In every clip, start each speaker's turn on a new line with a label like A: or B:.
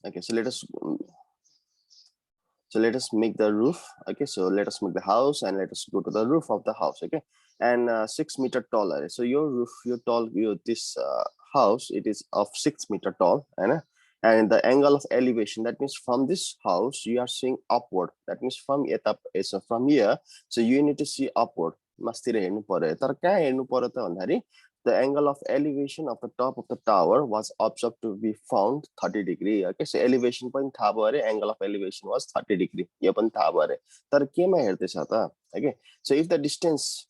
A: Okay, so let us make the roof. Okay, so let us make the house and let us go to the roof of the house. Okay, and 6 meter tall. So your roof, this house, it is of 6 meter tall, and the angle of elevation, that means from this house you are seeing upward. That means from so from here, so you need to see upward. मास्तिर हेर्नु पर्यो तर कहाँ हेर्नु पर्यो त भन्दाखेरि the angle of elevation of the top of the tower was observed to be found 30 degree. Okay, so elevation point थाहा भयो अरे, angle of elevation was 30 degree. यो पनि थाहा भयो अरे, तर केमा हेर्दैछ त? Okay, so if the distance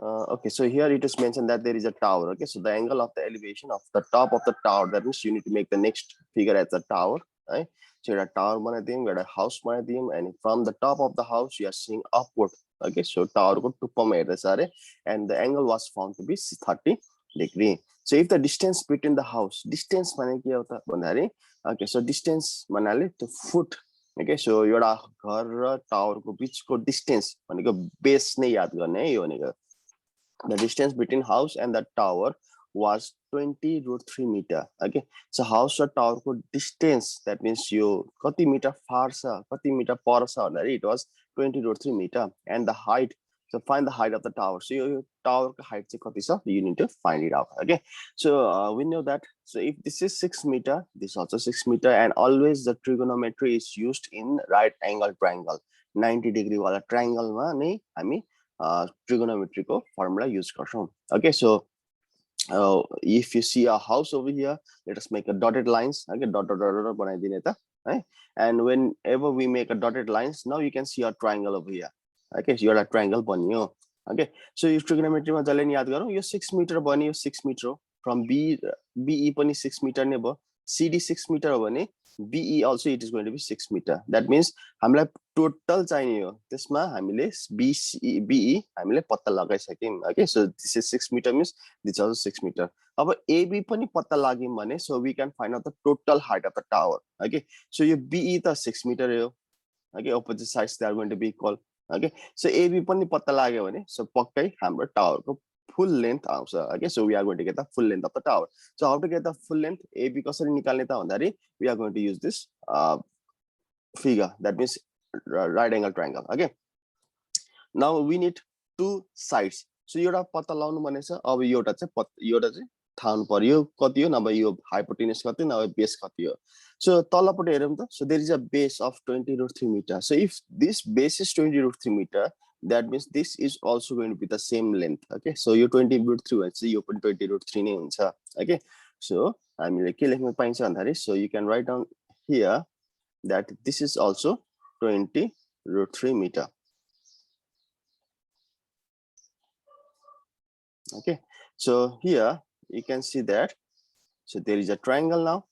A: okay, so here it is mentioned that there is a tower. Okay, so the angle of the elevation of the top of the tower, that means you need to make the next figure as a tower, right? So you're a tower बनाइदियौँ, you're a house बनाइदियौँ, and from the top of the house you are seeing upward. Okay, so tower को टुप्पोमा हेर्दैछ अरे, and the angle was found to be 30 degree. So if the distance between the house, distance भने के हो त भन्दाखेरि, okay, so distance भन्नाले to foot. Okay, so एउटा घर र टावर को बीचको distance भनेको बेस नै याद गर्ने है, यो भनेको the distance between house and the tower was 20√3 meter. Okay, so house or tower को distance, that means you कति meter far छ, कति meter पर छ भन्दाखेरि it was 20√3 meter, and the height, so find the height of the tower. So your tower को height चाहिँ कति छ, you need to find it out. Okay, so we know that, so if this is 6 meter, this is also 6 meter, and always the trigonometry is used in right angle triangle. 90 degree वाला triangle मा नै हामी trigonometry को formula use गर्छौं. Okay, so if you see a house over here, let us make a dotted lines. Okay, dot बनाइदिने त है, and whenever we make a dotted lines, now you can see a triangle over here. Okay, so एउटा triangle बनियो. Okay, so यो trigonometry मा जसले नि याद गरौँ, यो 6 meter बनियो, 6 meter हो, from BE पनि 6 meter नै भयो, CD 6 meter हो भने BE also it is going to be 6 meter. That means हामीलाई टोटल चाहिने हो, त्यसमा हामीले BE हामीले पत्ता लगाइसक्यौं. Okay, so this is 6 meter means this is also 6 meter. अब AB पनि पत्ता लाग्यौं भने, so we can find out the total height of the tower. Okay, so यो BE त 6 meter हो. Okay, opposite sides they are going to be equal. Okay, so AB पनि पत्ता लाग्यो भने, so पक्कै हाम्रो टावर को full length आउँछ. Okay, so we are going to get the full length of the tower. So how to get the full length? AB कसरी निकाल्ने त भन्दाखेरि, we are going to use this figure, that means right angle triangle. Okay, now we need two sides. So एउटा पत्ता लगाउनु भनेछ, अब एउटा चाहिँ थाहा हुनु पर्यो कति हो, नभए यो hypotenuse कति, नभए base कति हो. So तलपट्टि हेरौँ त, so there is a base of 20√3 meter. So if this base is 20√3 meter, that means this is also going to be the same length. Okay, so यो 20√3 भन्छ, यो पनि 20√3 नै हुन्छ. Okay, so हामीले के लेख्न पाइन्छ भन्दाखेरि, so you can write down here that this is also 20√3 meter. Okay, so here you can see that, so there is a triangle now.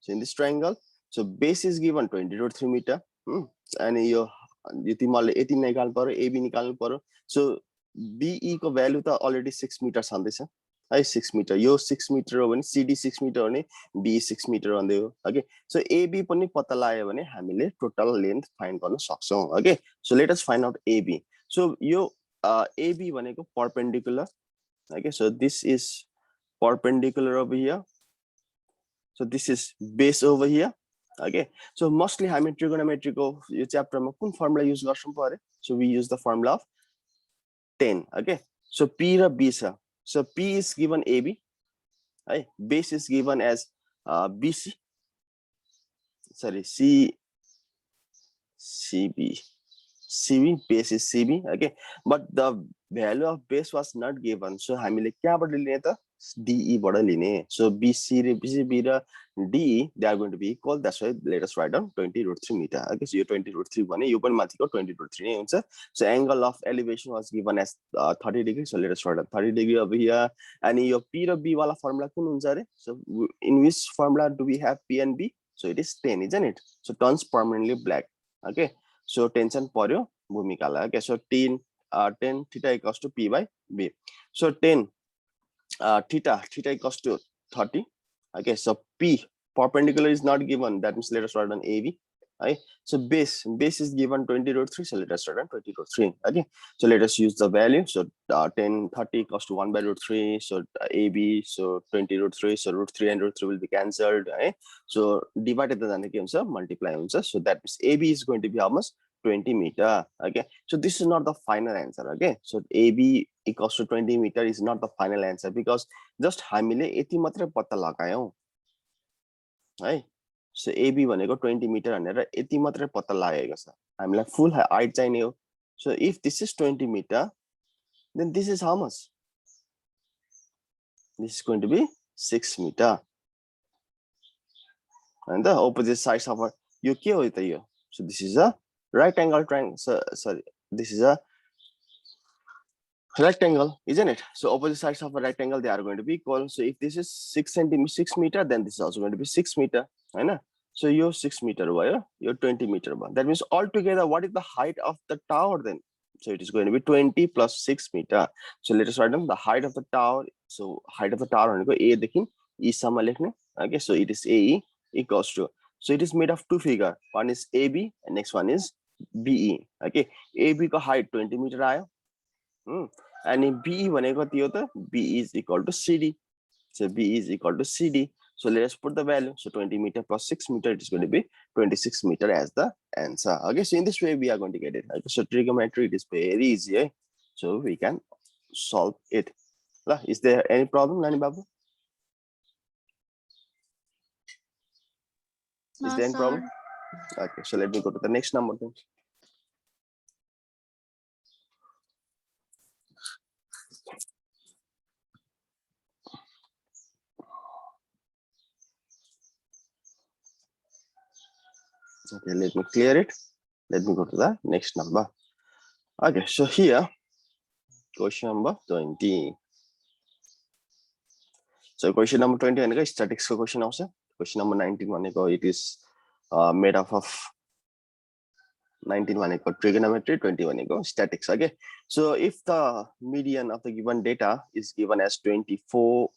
A: So in this triangle, so base is given 20√3 meter, and यो तिमीले यति निकाल्नु पर्यो, AB निकाल्नु पर्यो. So BE को value त already 6 metre छँदैछ है, 6 मिटर, यो 6 मिटर हो भने CD 6 मिटर हो भने BE 6 मिटर भन्दै हो. Okay, so AB पनि पत्ता लाग्यो भने हामीले टोटल लेन्थ फाइन्ड गर्न सक्छौं. Okay, so let us find out AB. So यो AB भनेको perpendicular. Okay, so this is perpendicular over here. So this is base over here. Okay, so mostly हामी trigonometry को यो च्याप्टर मा कुन formula use गर्छौं पर्यो, so we use the formula of 10. Okay, so P र B छ, so P is given AB, right? Base is given as BC, sorry, CB, base is CB. Okay, but the value of base was not given, so हामीले कहाँबाट लिने त, DE बाट लिने. So BC र BCB र DE they are going to be equal. That's why let us write down 20√3 meter. Okay, so यो 20√3 भने यो पनि माथिको 20√3 नै हुन्छ. So angle of elevation was given as 30 degree. So let us write down 30 degree over here. अनि यो P र B वाला formula कुन हुन्छ अरे? So in which formula do we have P and B? So it is 10, isn't it? So turns permanently black. Okay, so tension पर्यो भूमिकालाई. Okay, so 10 theta equals to P by B. So 10 theta equals to 30. Okay, so P perpendicular is not given, that means let us write down AB. right? So base is given 20 root 3, so let us write down 20 root 3. Okay, so let us use the value. So 10 30 equals to 1 by root 3. So AB, so 20 root 3, so root 3 and root 3 will be cancelled, right? So divided the multiply, so that means AB is going to be how much? 20 meter. Okay, so this is not the final answer. Okay, so AB equals to 20 meter is not the final answer, because just हामीले यति मात्रै पत्ता लगायौं है. So AB भनेको 20 meter भनेर यति मात्रै पत्ता लागेको छ. हामीलाई full height चाहिने हो. So if this is 20 meter, then this is how much? This is going to be 6 meter. And the opposite sides of our यो के हो त यो? So this is a right angle triangle. Sorry, this is a rectangle, isn't it? So opposite sides of a rectangle, they are going to be equal. So if this is 6 meter, then this is also going to be 6 meter. I know. So you're 6 meter, you're 20 meter. That means altogether, what is the height of the tower then? So it is going to be 20 plus 6 meter. So let us write down the height of the tower. So height of the tower, A देखिन E some लेख्ने. Okay, so it is AE equals to. So it is made of two figure. One is AB and next one is BE. Okay, AB का height 20 meter आयो. And in BE भनेको कति हो त? BE is equal to CD. So BE is equal to CD. So let us put the value. So 20 meter plus 6 meter, it is going to be 26 meter as the answer. Okay, so in this way we are going to get it. Okay, so trigonometry, it is very easy. Eh? So we can solve it. Is there any problem, Nani Babu? Is there any problem? Okay, so let me go to the next number then. Okay, let me clear it. Let me go to the next number. Okay, so here, question number 20. So question number 20 भनेको statics को question आउँछ. Question number 19 भनेको it is made up of 19 भनेको trigonometry, 20 भनेको statics. Okay, so if the median of the given data is given as 24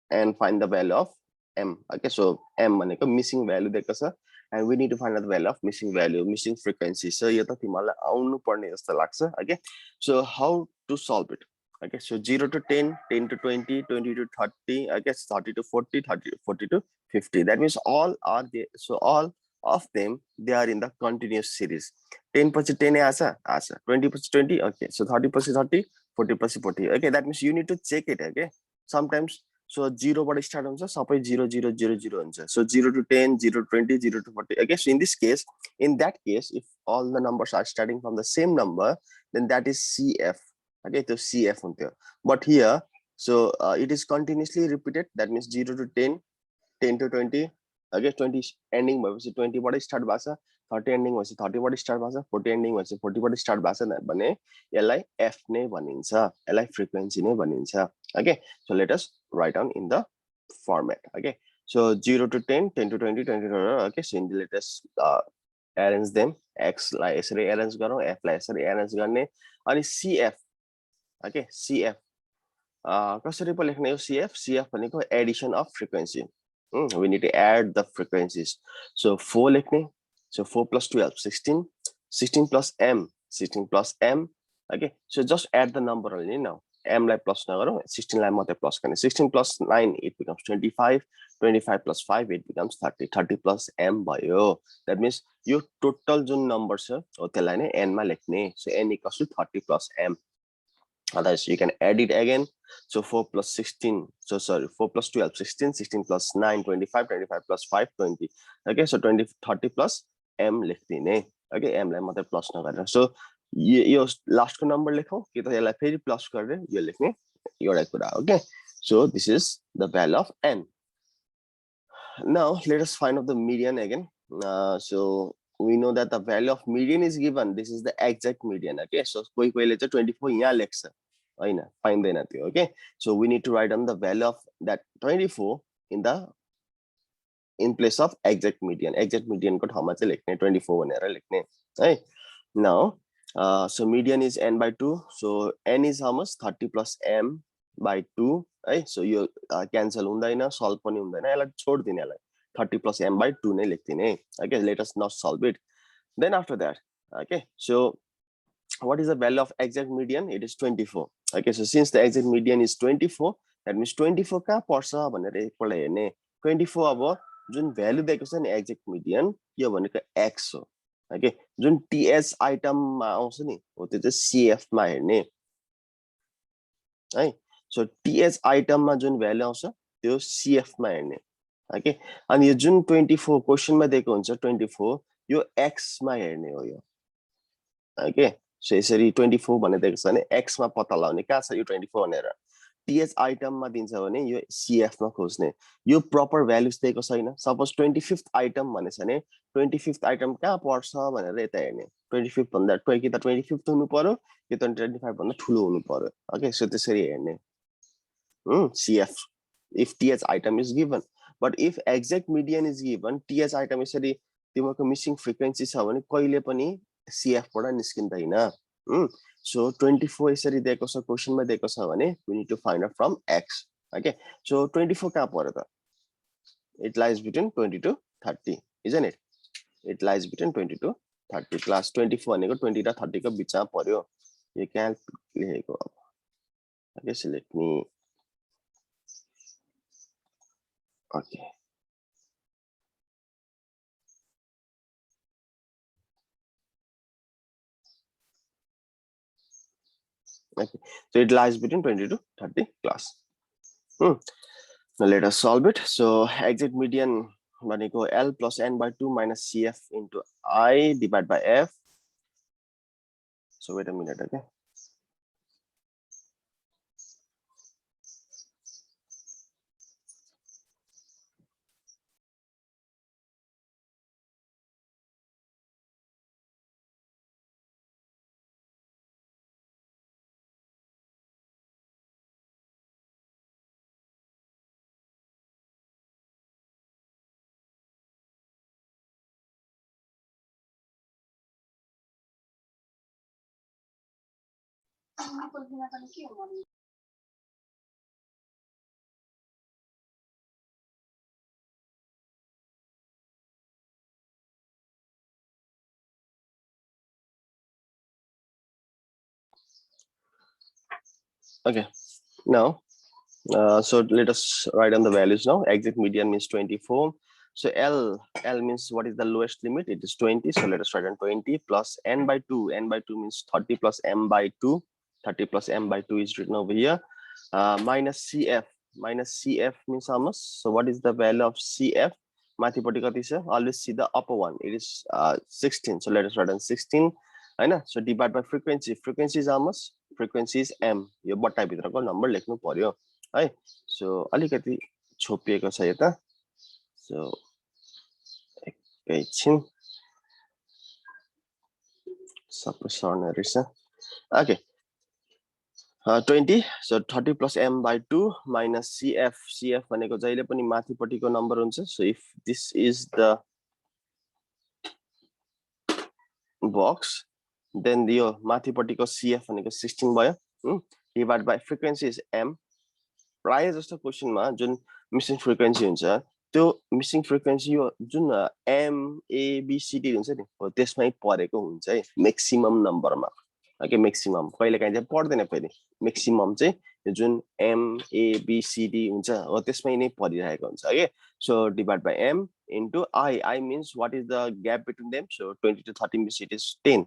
A: and find the value of m. Okay, so m भनेको missing value दिएको छ, and we need to find out the value of missing value, missing frequency. So यो त तिमीलाई आउनु पर्ने जस्तो लाग्छ. Okay, so how to solve it? Okay, so 0 to 10, 10 to 20, 20 to 30, I guess 30 to 40, 30, 40 to 50. That means all are there. So all of them, they are in the continuous series. 10 पछि 10 आछ, 20 पछि 20, okay. So 30 पछि 30, 40 पछि 40. Okay, that means you need to check it. Okay, sometimes so 0 बाट start हुन्छ, सबै 0 0 0 0 हुन्छ. So 0 to 10, 0 to 20, 0 to 40. Okay, so in this case, in that case, if all the numbers are starting from the same number, then that is CF. Okay, so CF हुन्थ्यो. But here, so it is continuously repeated. That means 0 to 10, 10 to 20. Okay, 20 ending भएपछि 20 बाट start भएको छ, 30 ending भएपछि 30 बाट start भएको छ, 40 ending भएपछि 40 बाट start भएको छ भने यसलाई F नै भनिन्छ, यसलाई frequency नै भनिन्छ. Okay, so let us write down in the format. Okay, so 0 to 10, 10 to 20, 20 to 20. Okay, so in the let us arrange them. X लाई यसरी arrange गरौँ, F लाई यसरी arrange गर्ने, अनि CF. Okay, CF कसरी पो लेख्ने हो? CF भनेको addition of frequency. We need to add the frequencies. So 4 लेख्ने. So 4 plus 12, 16. 16 plus M, 16 plus M. Okay, so just add the number only now. M लाई plus नगरौँ, 16 लाई मात्रै plus गर्ने. 16 plus 9, it becomes 25. 25 plus 5, it becomes 30. 30 plus M भयो. That means यो total जुन number छ हो त्यसलाई नै N मा लेख्ने. So N equals to 30 plus M. Otherwise, you can add it again. So 4 plus 16, so sorry, 4 plus 12, 16, 16 plus 9, 25, 25 plus 5, 20. Okay, so 20, 30 plus M लेख्दिने. Okay, M लाई मात्रै plus नगरेर. So यो last को number लेखौँ कि त यसलाई फेरि plus गरेर यो लेख्ने एउटै कुरा. Okay, so this is the value of N. Now let us find out the median again. So we know that the value of median is given. This is the exact median. Okay, so कोही कोहीले चाहिँ 24 यहाँ लेख्छ हैन, पाइँदैन त्यो. Okay, so we need to write down the value of that 24 in place of exact median. Exact median को ठाउँमा चाहिँ लेख्ने 24 भनेर लेख्ने है. Now so median is n by 2. So n is how much? 30 plus m by 2. है. So यो cancel हुँदैन, solve पनि हुँदैन, यसलाई छोड्दिने यसलाई. 30 plus m by 2 नै लेख्दिने. Okay, let us now solve it. Then after that, okay, so what is the value of exact median? It is 24. Okay, so since the exact median is 24, that means 24 कहाँ पर्छ भनेर एकपल्ट हेर्ने. 24 अब जुन value दिएको छ नि एक्ज्याक्ट मिडियन यो भनेको x हो. ओके, जुन टीएच आइटममा आउँछ नि हो त्यो चाहिँ सीएफ मा हेर्ने है. सो टीएच आइटममा जुन भ्यालु आउँछ त्यो सीएफ मा हेर्ने. ओके, अनि यो जुन 24 क्वेशनमा दिएको हुन्छ 24 यो x मा हेर्ने हो यो. ओके, सो यसरी 24 भनेर दिएको छ भने x मा पत्ता लगाउने कहाँ छ यो 24 भनेर. टीएच आइटममा दिन्छ भने यो सीएफ मा खोज्ने. यो प्रपर भ्यालुज दिएको छैन. सपोज 25th आइटम भनेछ भने 25th आइटम कहाँ पर्छ भनेर यता हेर्ने. 25th भन्दा कि त 25th हुनु पर्यो कि त 25 भन्दा ठुलो हुनु पर्यो. ओके, सो त्यसरी हेर्ने. CF if th item is given, but if exact median is given, th item यसरी तिम्रो मिसिङ फ्रिक्वेन्सी छ भने कहिले पनि सीएफ बाट निस्किँदैन. So 24 यसरी दिएको छ क्वेशनमा दिएको छ भने we need to find out from x. Okay, so 24 कहाँ पर्यो त? It lies between 20 to 30, isn't it? It lies between 20 to 30. Class 24 भनेको 20 र 30 को बिचमा पर्यो. यो कहाँ लेखेको अब? Okay, so let me. Okay. Okay, so it lies between 20 to 30 class. Now let us solve it. So exact median भनेको L plus n by 2 minus CF into I divided by F. So wait a minute, okay. Okay, now so let us write down the values now. Exact median means 24. So L means what is the lowest limit? It is 20. So let us write down 20 plus n by 2. N by 2 means 30 plus m by 2. 30 plus m by 2 is written over here. Minus CF. Minus CF means how much? So what is the value of CF? Always see the upper one. It is 16. So let us write down 16. So divide by frequency. Frequency is how much? Frequency is m. यो बट्टा भित्रको number लेख्नु पर्यो है. So अलिकति छोपिएको छ यता. सो एकैछिन सबै सर्ने रहेछ. Okay, 20. So 30 plus m by 2 minus CF. CF भनेको जहिले पनि माथिपट्टिको नम्बर हुन्छ. So if this is the box, then यो माथिपट्टिको CF भनेको 16 भयो. Divided by frequency is m. प्राय जस्तो क्वेशनमा जुन मिसिङ फ्रिक्वेन्सी हुन्छ त्यो मिसिङ फ्रिक्वेन्सी यो जुन M A B C D हुन्छ नि हो त्यसमै परेको हुन्छ है म्याक्सिमम नम्बरमा. ओके, म्याक्सिमम कहिलेकाहीँ चाहिँ पर्दैन फेरि. म्याक्सिमम चाहिँ जुन M A B C D हुन्छ हो त्यसमै नै परिरहेको हुन्छ. Okay, so divide by M into I. I means what is the gap between them. So 20 to 30 means it is 10.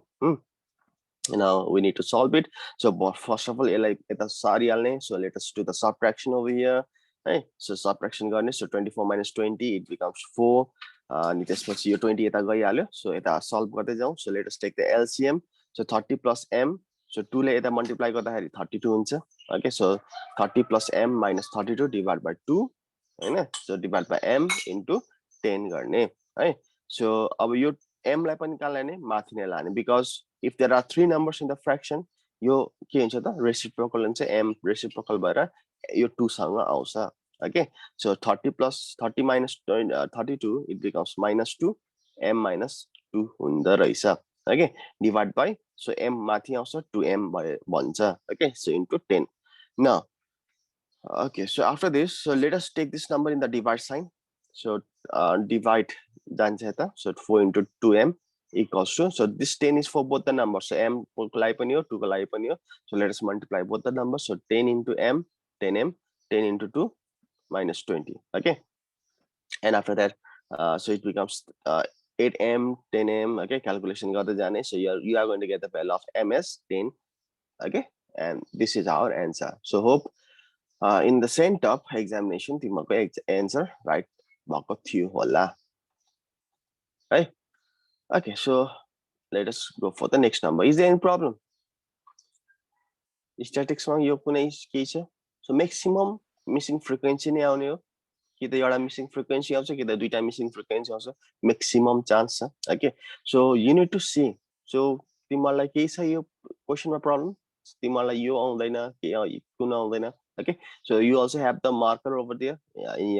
A: Now we need to solve it. So first of all, so let us do the subtraction over here. Right? So subtraction गर्ने. So 24 minus 20, it becomes 4. अनि त्यसपछि यो 20 यता गइहाल्यो. So यता solve गर्दै जाउँ. So let us take the LCM. So 30 plus m. So 2 ले यता multiply गर्दाखेरि 32 हुन्छ. Okay, so 30 plus m minus 32 divided by 2. हैन? So divide by m into 10 गर्ने है. So अब यो m लाई पनि कहाँ लाने? माथि नै लाने. Because if there are 3 numbers in the fraction, यो के हुन्छ त reciprocal हुन्छ. m reciprocal भएर यो 2 सँग आउँछ. Okay, so 30 plus 30 minus 32, it becomes minus 2. m minus 2 हुँदो रहेछ. Okay, divide by, so m माथि आउँछ 2m भन्छ. Okay, so into 10. Now, okay, so after this, so let us take this number in the divide sign. So divide जान्छ यता, so 4 into 2m equals to, so this 10 is for both the numbers, so m को लागि पनि हो 2 को लागि पनि हो, so let us multiply both the numbers, so 10 into m 10m 10 into 2 minus 20. Okay, and after that so it becomes 8m 10m. Okay, calculation गर्दै जाने, so you are going to get the value of m as 10. Okay, and this is our answer. So hope in the same top examination तिम्रो answer right भएको थियो होला, right? Okay, so let us go for the next number. Is there any problem? Statistics मा यो कुनै के छ? So maximum missing frequency नै आउने हो कि त एउटा missing frequency आउँछ कि त दुईटा missing frequency आउँछ, maximum chance छ. Okay, so you need to see. So तिमीलाई के छ यो question मा problem? तिमीलाई यो आउँदैन के कुन आउँदैन. Okay, so you also have the marker over there in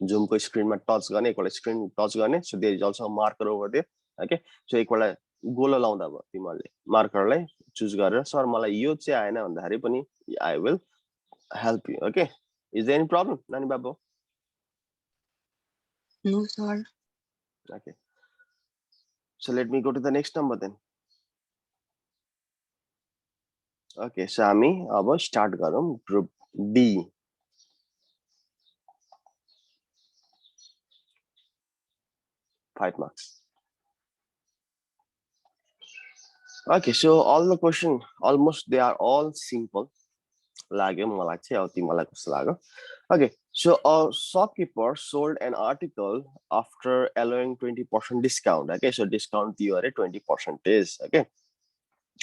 A: Zoom को screen मा touch गर्ने, एकपल्ट screen touch गर्ने, so there is also a marker over there. Okay, so एकपल्ट गोलो लाउँदा भयो तिमीले मार्करलाई चुज गरेर सर मलाई यो चाहिँ आएन भन्दाखेरि पनि I will help you. Okay, is there any problem, Nani Babu?
B: No, sir.
A: Okay, so let me go to the next number then. Okay, so हामी अब start गरौँ group B. Five marks. Okay, so all the question almost they are all simple. लाग्यो मलाई चाहिँ, अब तिमीलाई कस्तो लाग्यो? Okay, so a shopkeeper sold an article after allowing 20% discount. Okay, so discount दियो अरे 20%. Okay,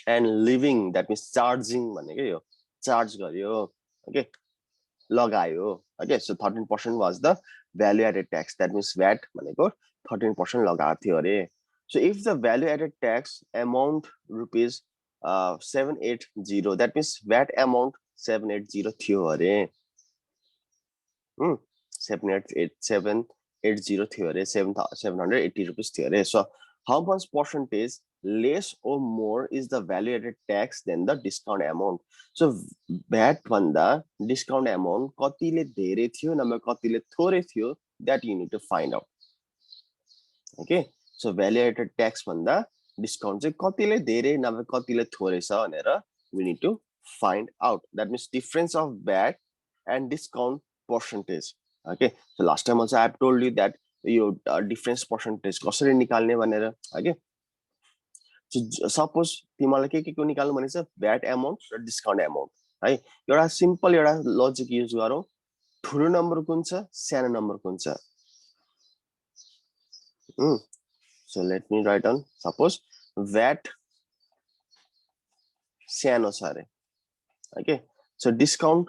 A: and leaving, that means charging भनेको यो charge गर्यो. Okay, लगायो. Okay, so 13% was the value added tax, that means VAT भनेको 13% लगाएको थियो अरे. So if the value added tax amount rupees 780, that means VAT amount 780 थियो अरे. 780 थियो अरे, 780 rupees थियो अरे. So how much percentage less or more is the value added tax than the discount amount? So VAT भन्दा discount amount कतिले धेरै थियो नभए कतिले थोरै थियो, that you need to find out. Okay, so value added tax भन्दा discount चाहिँ कतिले धेरै नभए कतिले थोरै छ भनेर we need to find out. That means difference of VAT and discount percentage. Okay, so last time also I have told you that your difference percentage कसरी निकाल्ने भनेर. Okay, so suppose तिमीलाई के को निकाल्नु भनेछ, VAT amount र discount amount है. एउटा सिम्पल एउटा लजिक युज गरौँ. ठुलो नम्बर कुन छ, सानो नम्बर कुन छ? So let me write down. Suppose VAT सानो छ अरे. Okay, so discount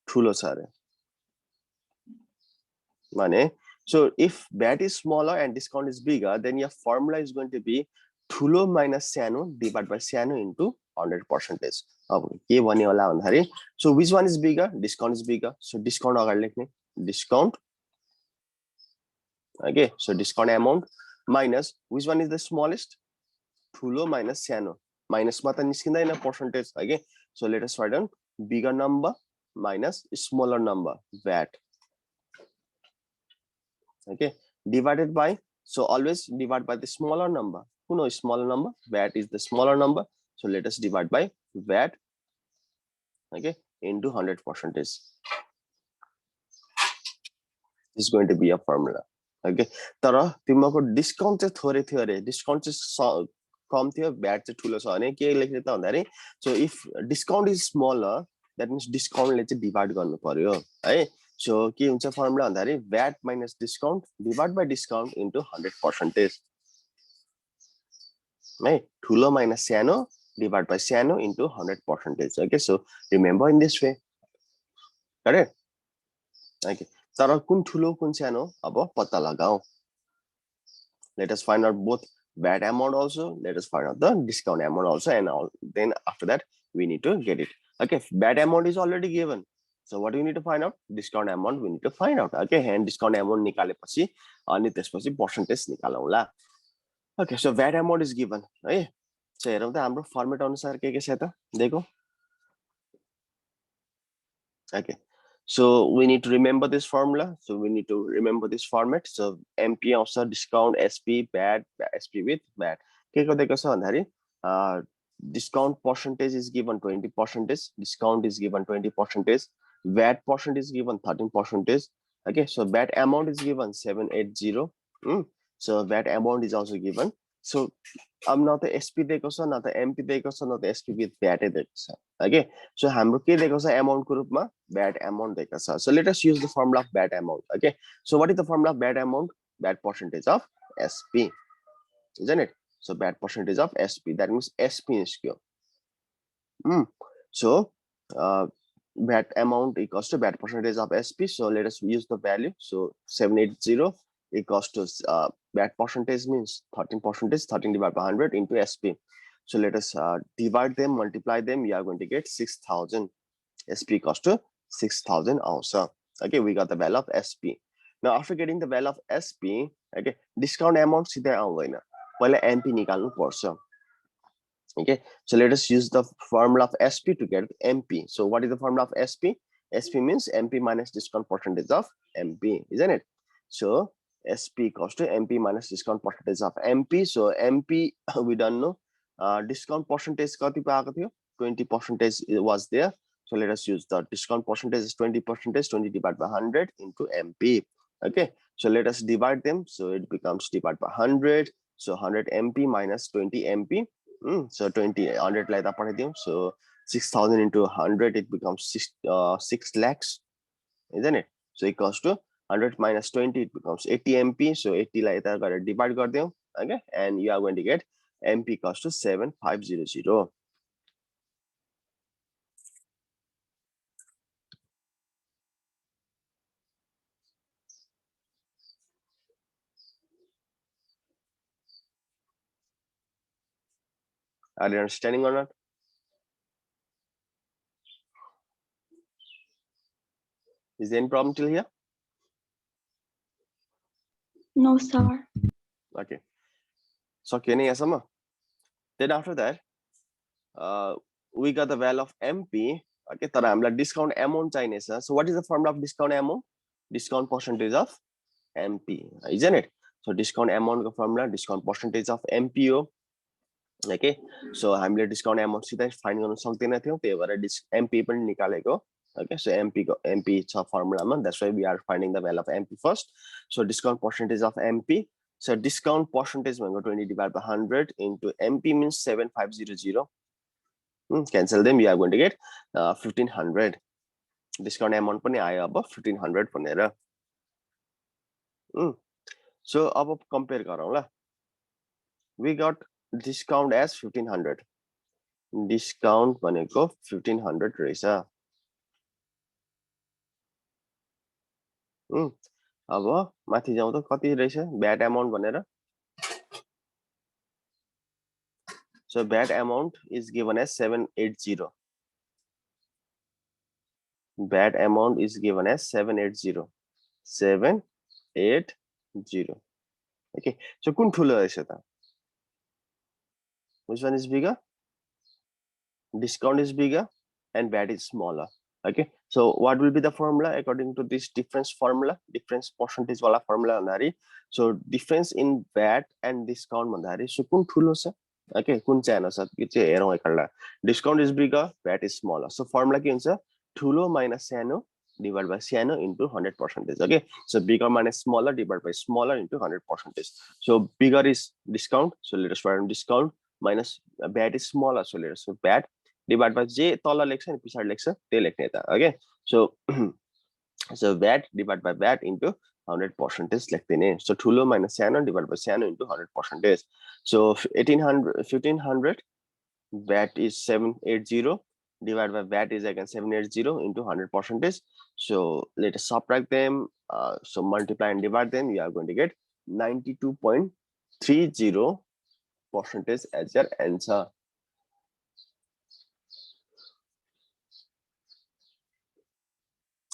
A: ठुलो छ अरे. Mane, so if VAT is smaller and discount is bigger, then your formula is going to be ठुलो minus सानो divided by सानो into 100%. अब के भन्ने होला भन्दाखेरि, so which one is bigger? Discount is bigger, so discount अगाडि लेख्ने, discount. Okay, so discount amount minus which one is the smallest? ठुलो minus सानो. Minus मा त निस्किँदैन percentage. Okay, so let us write down bigger number minus smaller number, VAT. Okay, divided by, so always divide by the smaller number. Who knows smaller number? VAT is the smaller number, so let us divide by VAT. Okay, into 100%. This is going to be a formula. Okay, तर तिम्रो discount चाहिँ थोरै थियो अरे, discount चाहिँ कम थियो, VAT चाहिँ ठुलो छ भने के लेख्ने त भन्दाखेरि, so if discount is smaller, that means discount ले चाहिँ divide गर्नु पर्यो है. So के हुन्छ फर्मुला भन्दाखेरि VAT minus discount divided by discount into 100%. है, ठुलो minus सानो divided by सानो into 100%. Okay, so remember in this way. Correct? Okay, तर कुन ठुलो कुन सानो अब पत्ता लगाऊ. Let us find out both VAT amount also, let us find out the discount amount also, and all. Then after that we need to get it. Okay, VAT amount is already given, so what do we need to find out? Discount amount we need to find out. Okay, and discount amount निकालेपछि अनि त्यसपछि percentage निकालौँला. Okay, so VAT amount is given है. So हेरौँ त हाम्रो format अनुसार के छ त देखो. Okay, So we need to remember this formula. So we need to remember this format. So MP also discount SP bad SP with bad. Okay, discount percentage is given 20%, discount is given 20%, VAT percentage is given 13%. Okay, so VAT amount is given 780. So VAT amount is also given. So I'm not the SP dekosa, not the MP dekosa, not the SP with VAT dekosa. Okay, so हाम्रो के दिएको छ amount को रूपमा VAT amount दिएको छ. So let us use the formula of VAT amount. Okay, so what is the formula of VAT amount? VAT percentage of SP, isn't it? So VAT percentage of SP, that means SP is Q. So VAT amount equals to VAT percentage of SP. So let us use the value. So 780 equals to VAT percentage means 13%, 13 divided by 100 into SP. So let us divide them, multiply them. You are going to get 6,000. SP equals to 6,000 also. Okay, we got the value of SP. Now after getting the value of SP, okay, discount amount सिधै आउँदैन. पहिला MP निकाल्नु पर्छ. Okay, so let us use the formula of SP to get MP. So what is the formula of SP? SP means MP minus discount percentage of MP, isn't it? So SP equals to MP minus discount percentage of MP. So MP we don't know. Discount percentage कति पाएको थियो? 20% was there. So let us use the discount percentage is 20%, 20 divided by 100 into MP. Okay, so let us divide them. So it becomes divided by 100. So 100 MP minus 20 MP. So 100 like that. So 6,000 into 100, it becomes 6 lakhs, isn't it? So equals to 100 minus 20, it becomes 80 MP. So 80 like that, divide okay, and you are going to get MP equals to 7500. Are you understanding or not? Is there any problem till here?
B: No, sir.
A: Okay. So then after that, we got the value of MP. Okay, तर हामीलाई discount amount चाहिनेछ. So what is the formula of discount amount? Discount percentage of MP, isn't it? So discount amount formula, discount percentage of MP. Okay, so हामीले discount amount सिधै find गर्न सक्दैन थियौ, त्यही भएर MP पनि निकालेको. Okay, so MP छ formula, that's why we are finding the value of MP first. So discount percentage of MP. So discount percentage 20 divided by 100 into MP means 7500. Cancel them, you are going to get 1500. Discount amount पनि आयो अब 1500 भनेर. So अब compare गरौँ ल. We got discount as 1500. Discount भनेको 1500 रहेछ. अब माथि जाउँ त कति रहेछ VAT amount भनेर. So VAT amount is given as 780. VAT amount is given as 780. 780. Okay, so कुन ठुलो रहेछ त? Which one is bigger? Discount is bigger and VAT is smaller. Okay, so what will be the formula according to this difference formula, difference percentage wala formula भन्दाखेरि? So difference in VAT and discount भन्दाखेरि so कुन ठुलो छ? Okay, कुन चाहिँ छ यो चाहिँ हेरौँ एकपल्ट. Discount is bigger, VAT is smaller. So formula के हुन्छ? ठुलो minus सानो divided by सानो into 100%. Okay, so bigger minus smaller divided by smaller into 100%. So bigger is discount, so let us write discount minus VAT is smaller, so let us say VAT divided by जे तल लेख्छ नि पछाडी लेख्छ त्यही लेख्ने त. Okay, so so VAT divided by VAT into 100% लेख्दिने. So ठुलो minus सानो divided by सानो into 100%. So 1500 VAT is 780 divided by VAT is again 780 into 100%. So let us subtract them. So multiply and divide them. You are going to get 92.30% as your answer.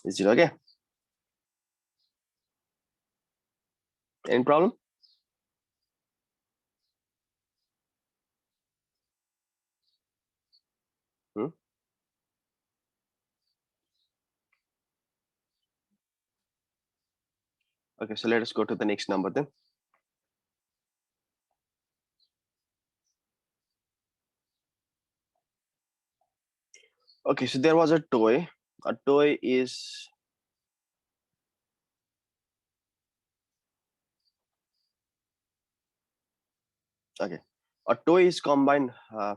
A: Is it okay? Any problem? Okay, so let us go to the next number then. Okay, so there was a toy. A toy is okay. A toy is combined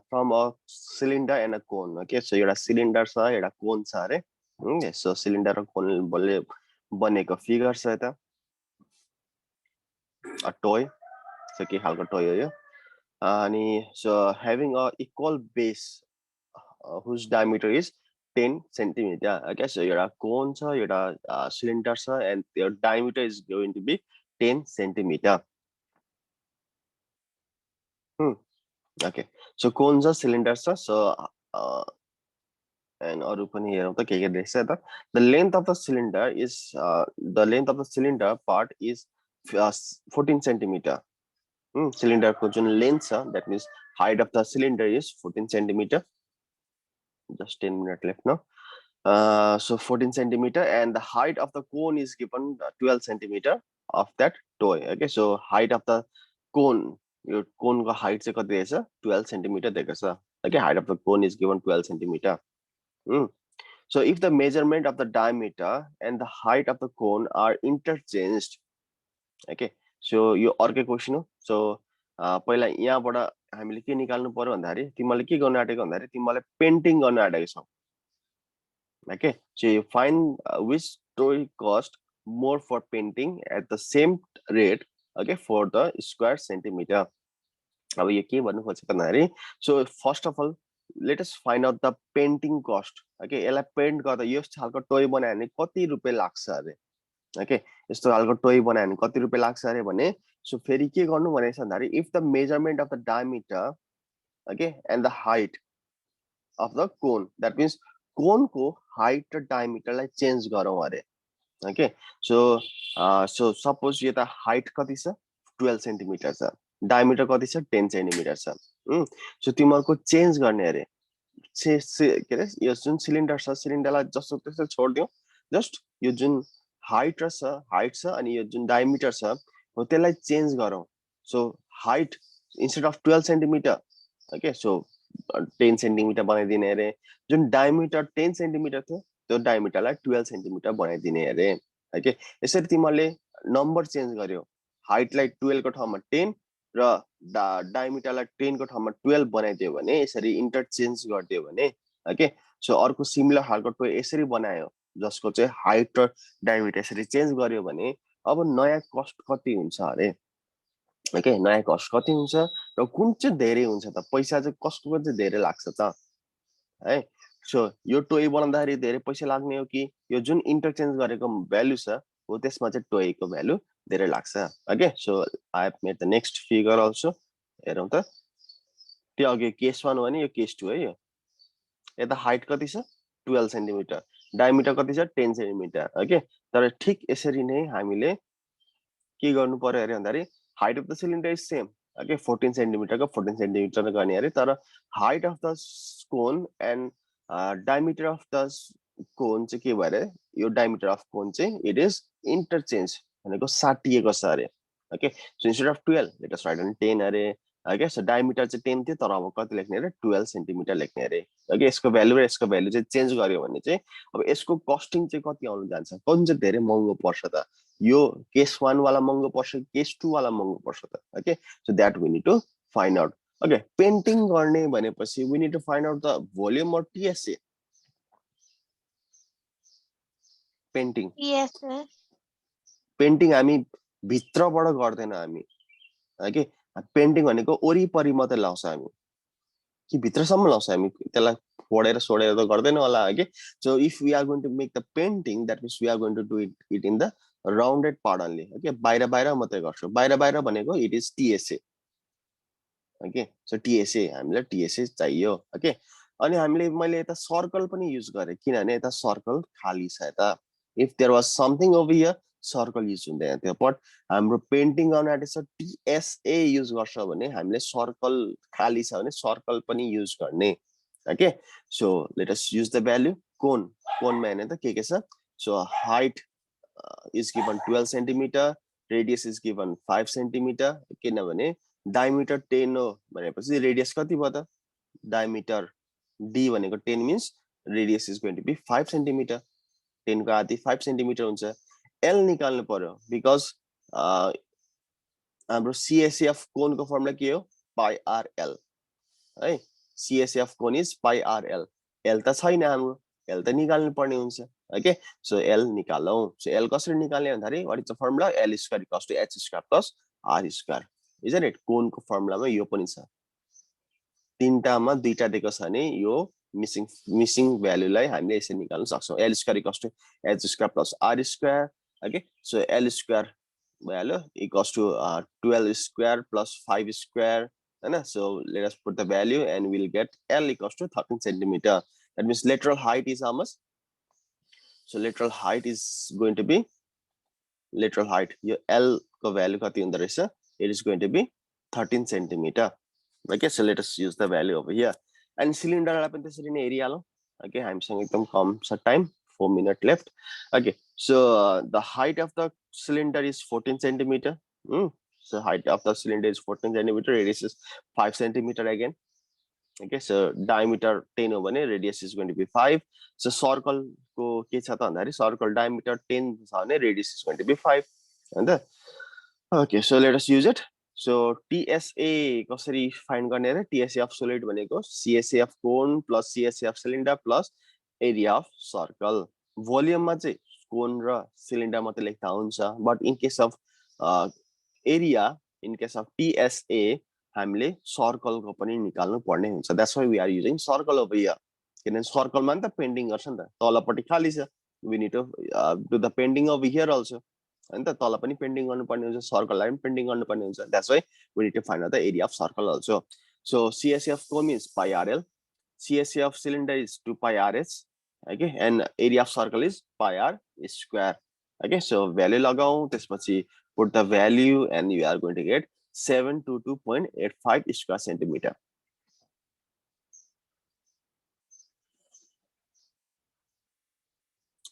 A: from a cylinder and a cone. Okay, so एउटा cylinder छ एउटा cone छ अरे. Okay, so cylinder र cone ले बनेको figure छ यता. A toy. So के खालको toy हो यो? अनि so having a equal base whose diameter is 10 centimeter. Okay, so एउटा cone छ एउटा cylinder छ and your diameter is going to be 10 centimeter. Okay, so cone छ cylinder छ so and अरु पनि हेरौँ त के देख्छ त. The length of the cylinder is the length of the cylinder part is 14 centimeter. Cylinder को जुन length छ, that means height of the cylinder is 14 centimeter. Just 10 minutes left now. So 14 centimeter and the height of the cone is given 12 centimeter of that toy. Okay, so height of the cone, your cone को height चाहिँ कति रहेछ 12 centimeter दिएको छ. Okay, height of the cone is given 12 centimeter. So if the measurement of the diameter and the height of the cone are interchanged, okay, so यो अर्कै question हो. So पहिला यहाँबाट हामीले के निकाल्नु पर्यो भन्दाखेरि तिमीले के गर्न आँटेको भन्दाखेरि तिमीले पेन्टिङ गर्न आँटेको छौ. Okay, so you find which toy cost more for painting at the same rate, okay, for the square centimeter. अब यो के भन्नु खोजेको भन्दाखेरि so first of all let us find out the painting cost. Okay, यसलाई pant गर्दा यो खालको टोय बनायो भने कति रुपैयाँ लाग्छ अरे. Okay, यस्तो खालको टोय बनायो भने कति रुपैयाँ लाग्छ अरे भने सो फेरि के गर्नु भनेछ भन्दाखेरि if the measurement of the diameter, okay, and the height of the cone, that means cone को height र diameter लाई चेन्ज गरौँ अरे. Okay, so so suppose यो त height कति छ 12 centimeter छ, diameter कति छ 10 centimeter छ. So तिमीहरुको चेन्ज गर्ने अरे. के अरे यो जुन सिलिन्डर छ सिलिन्डरलाई जस्तो त्यस्तो छोड्दियौ, जस्ट यो जुन हाइट छ अनि यो जुन डायमिटर छ हो त्यसलाई चेन्ज गरौँ. So height instead of 12 centimetre, okay, so 10 centimetre बनाइदिने अरे. जुन डायमिटर 10 सेन्टिमिटर थियो त्यो डायमिटरलाई 12 सेन्टिमिटर बनाइदिने अरे. ओके, यसरी तिमीले नम्बर चेन्ज गर्यो. हाइटलाई 12 को ठाउँमा 10 र डायमिटरलाई 10 को ठाउँमा 12 बनाइदियो भने, यसरी इन्टरचेन्ज गरिदियो भने, ओके, सो अर्को सिमिलर खालको टोय यसरी बनायो जसको चाहिँ हाइट र डायमिटर यसरी चेन्ज गर्यो भने अब नयाँ कस्ट कति हुन्छ अरे. ओके, नयाँ कस्ट कति हुन्छ र कुन चाहिँ धेरै हुन्छ त, पैसा चाहिँ कसको चाहिँ धेरै लाग्छ त है. सो यो टोय बनाउँदाखेरि धेरै पैसा लाग्ने हो कि यो जुन इन्टरचेन्ज गरेको भ्यालु छ हो त्यसमा चाहिँ टोयको भ्यालु धेरै लाग्छ. Okay, so I have made the next figure also. हेरौँ त, त्यो अघि केस 1 हो भने यो केस 2 है. यो यता हाइट कति छ 12 सेन्टिमिटर, डायमिटर कति छ 10 सेन्टिमिटर. ओके, तर ठिक यसरी नै हामीले के गर्नु पर्यो अरे भन्दाखेरि height of the cylinder is same. Okay, 14 सेन्टिमिटरको 14 centimetre गर्ने अरे, तर height of the cone and diameter of the cone चाहिँ के भएर यो डायमिटर अफ कोन चाहिँ इट इज इन्टरचेन्ज भनेको साटिएको छ अरे. Okay, so instead of 12 let us write on 10 अरे. ओके, सो डायमिटर चाहिँ 10 थियो तर अब कति लेख्ने अरे 12 सेन्टिमिटर लेख्ने अरे. ओके, यसको भ्यालु र यसको भ्यालु चाहिँ चेन्ज गर्यो भने चाहिँ अब यसको कस्टिङ चाहिँ कति आउनु जान्छ, कुन चाहिँ धेरै महँगो पर्छ त, यो केस 1 वाला महँगो पर्छ केस 2 वाला महँगो पर्छ त. Okay, so that we need to find out. Okay, painting गर्ने भनेपछि we need to find out the volume or TSA. Painting painting हामी भित्रबाट गर्दैन हामी. ओके, पेन्टिङ भनेको वरिपरि मात्रै लाउँछ हामी कि भित्रसम्म लाउँछ हामी, त्यसलाई फोडेर सोडेर त गर्दैन होला. Okay, so if we are going to make the painting that means we are going to do it in the rounded part only. Okay, बाहिर बाहिर मात्रै गर्छु. बाहिर बाहिर भनेको it is TSA. Okay, so TSA हामीलाई टीएसए चाहियो. Okay, अनि हामीले मैले यता सर्कल पनि युज गरेँ किनभने यता सर्कल खाली छ यता. If there was something over here circle use हुँदैन थियो, बट हाम्रो पेन्टिङ गर्न आँटेछ टीएसए युज गर्छ भने हामीले सर्कल खाली छ भने सर्कल पनि युज गर्ने. Okay, so let us use the value. कोन कोनमा हेर्ने त के छ. So height is given 12 centimeter, radius is given 5 centimeter. किनभने diameter 10 हो भनेपछि radius कति भयो त? Diameter D भनेको 10 means radius is going to be 5 centimeter. 10 को आधी 5 centimeter हुन्छ. L निकाल्नु पर्यो because हाम्रो CSF कोणको फर्मुला के हो? Pi r L है. CSF कोण is pi r L. L त छैन हाम्रो. L त निकाल्नु पर्ने हुन्छ. Okay, so L निकालौं. So L कसरी निकाल्ने भन्दाखेरि what is the formula? L square equals to h square plus r square. Isn't it? कोणको फर्मुलामा यो पनि छ. तीनटामा दुईटा दिएको छ भने यो मिसिङ भ्यालुलाई हामीले यसरी निकाल्न सक्छौं. L square equals to h square plus r square. Okay, so L square value equals to 12 square plus 5 square. So let us put the value and we'll get L equals to 13 centimeter. That means lateral height is how much? So lateral height is going to be lateral height. Your L ko value kati hunda rahecha? It is going to be 13 centimeter. Okay, so let us use the value over here. And cylinder la pani tesari नै हेरिहालौं. Okay, हामीसँग एकदम कम छ time, 4 minutes left. Okay, so the height of the cylinder is 14 centimeter. So height of the cylinder is 14 centimeter, radius is 5 centimeter again. Okay, so diameter 10 हो भने radius is going to be 5. So circle को के छ त भन्दाखेरि circle diameter 10 छ भने radius is going to be 5. हैन त? Okay, so let us use it. So TSA कसरी find गर्ने र TSA of solid भनेको CSA of cone plus CSA of cylinder plus area of circle. Volume मा चाहिँ cone र cylinder मात्र लेख्दा हुन्छ, but in case of area, in case of TSA हामीले circle को पनि निकाल्नु पर्ने हुन्छ. That's why we are using circle over here. किनभने circle मा नि त पेन्डिङ गर्छ नि त, तलपट्टि खाली छ. We need to do the pending over here also. हैन त, तल पनि पेन्डिङ गर्नुपर्ने हुन्छ, circle लाई पनि पेन्डिङ गर्नुपर्ने हुन्छ. That's why we need to find out the area of circle also. So CSA of cone is pi RL, CSA of cylinder is 2 pi RH. Okay, and area of circle is pi r square. Okay, so value लगाऊ, त्यसपछि put the value and you are going to get 722.85 square centimeter.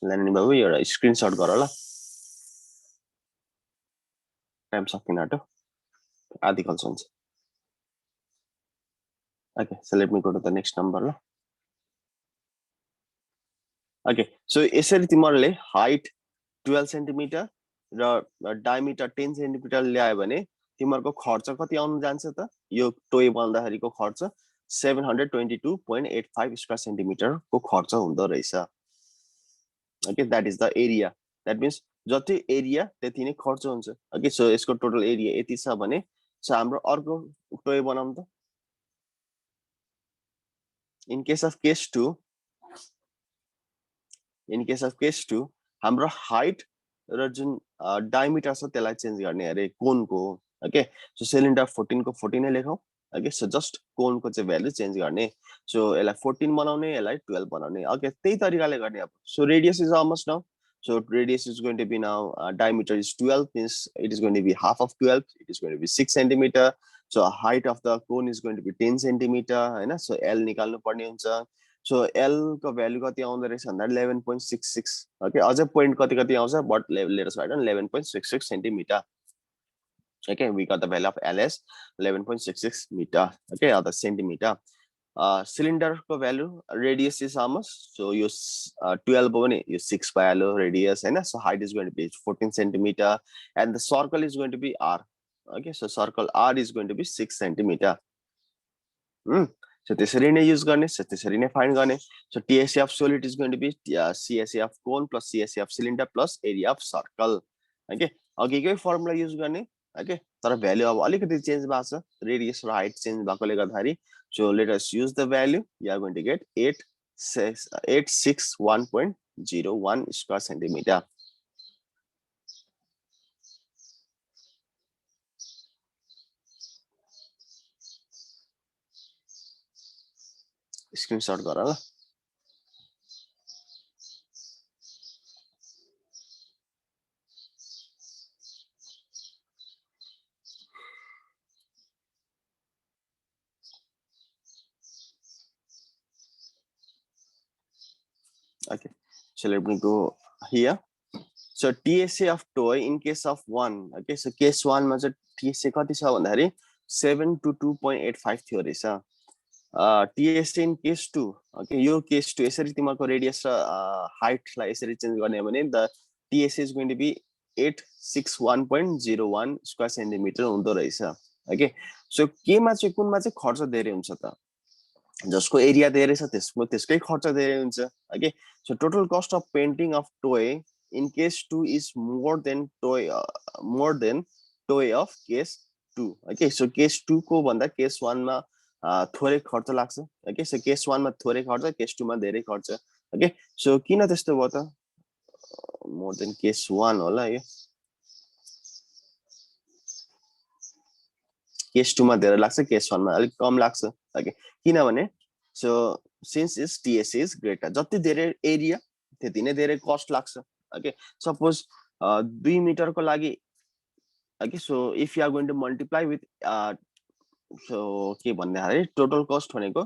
A: Learning बाबु यो screenshot गर ल. Time सकिन आटो. आधी खल्छ हुन्छ. Okay, so let me go to the next number ल. Okay, so यसरी तिमीहरुले height 12 centimeter र diameter 10 centimeter ल्यायो भने तिमीहरुको खर्च कति आउन जान्छ त? यो टोय बनाउँदाखेरिको खर्च 722.85 square centimeter को खर्च हुँदो रहेछ. Okay, that is the area. That means जति area त्यति नै खर्च हुन्छ. Okay, so यसको total area यति छ भने so हाम्रो अर्को टोय बनाउँ त. In case of case 2, हाम्रो height र जुन diameter छ त्यसलाई चेन्ज गर्ने अरे कोनको. Okay, so cylinder 14 को 14 नै लेखौं. Okay, so just कोनको चाहिँ भ्यालु चेन्ज गर्ने. So यसलाई 14 बनाउने, यसलाई 12 बनाउने. Okay, त्यही तरिकाले गर्ने अब. So radius is almost now. So radius is going to be now diameter is 12, means it is going to be half of 12. It is going to be 6 centimeter. So height of the cone is going to be 10 centimeter. हैन? So L निकाल्नु पर्ने हुन्छ. So L को value कति आउँदो रहेछ भन्दा 11.66. Okay, अझै point कति आउँछ, but let us write down 11.66 centimeter. Okay, we got the value of L as 11.66 meter. Okay, or the centimeter. Cylinder को value, radius is how much? So you 12 भने you 6 value radius, हैन? So height is going to be 14 centimeter, and the circle is going to be R. Okay, so circle R is going to be 6 centimeter. So त्यसरी नै use गर्ने, so त्यसरी नै find गर्ने. So TSA of solid is going to be CSA of cone plus CSA of cylinder plus area of circle. Okay, अघिकै formula use गर्ने. Okay, तर value अब अलिकति change भएको छ, radius र height change भएकोले गर्दाखेरि. So let us use the value. You are going to get 861.01 square centimeter. Screenshot गर ल. Okay, so let me go here. So TSA of toy in case of 1, okay, so case 1 मा चाहिँ TSA कति छ भन्दाखेरि 7 to 2.85 थियो रहेछ. TSA in case 2, okay, यो case 2 यसरी तिमीहरुको रेडियस र हाइट लाई यसरी चेन्ज गर्ने हो भने the TSA is going to be 861.01 square centimetre हुँदो रहेछ. ओके, सो केमा चाहिँ कुनमा चाहिँ खर्च धेरै हुन्छ त, जसको एरिया धेरै छ त्यसकै खर्च धेरै हुन्छ. Okay, so total cost of painting of toy in case 2 is more than toy of case 2. Okay, so case 2 को भन्दा केस 1 मा थोरै खर्च लाग्छ. ओके, सो केस 1 मा थोरै खर्च, केस 2 मा धेरै खर्च. ओके, सो किन त्यस्तो भयो त, मोर देन केस 1 होला यो. केस 2 मा धेरै लाग्छ, केस 1 मा अलिक कम लाग्छ. ओके, किनभने so since is TSA is greater, जति धेरै एरिया त्यति नै धेरै कस्ट लाग्छ. ओके, सपोज 2 मिटर को लागि, okay, so if you are going to multiply with so के भन्दाखेरि टोटल कस्ट भनेको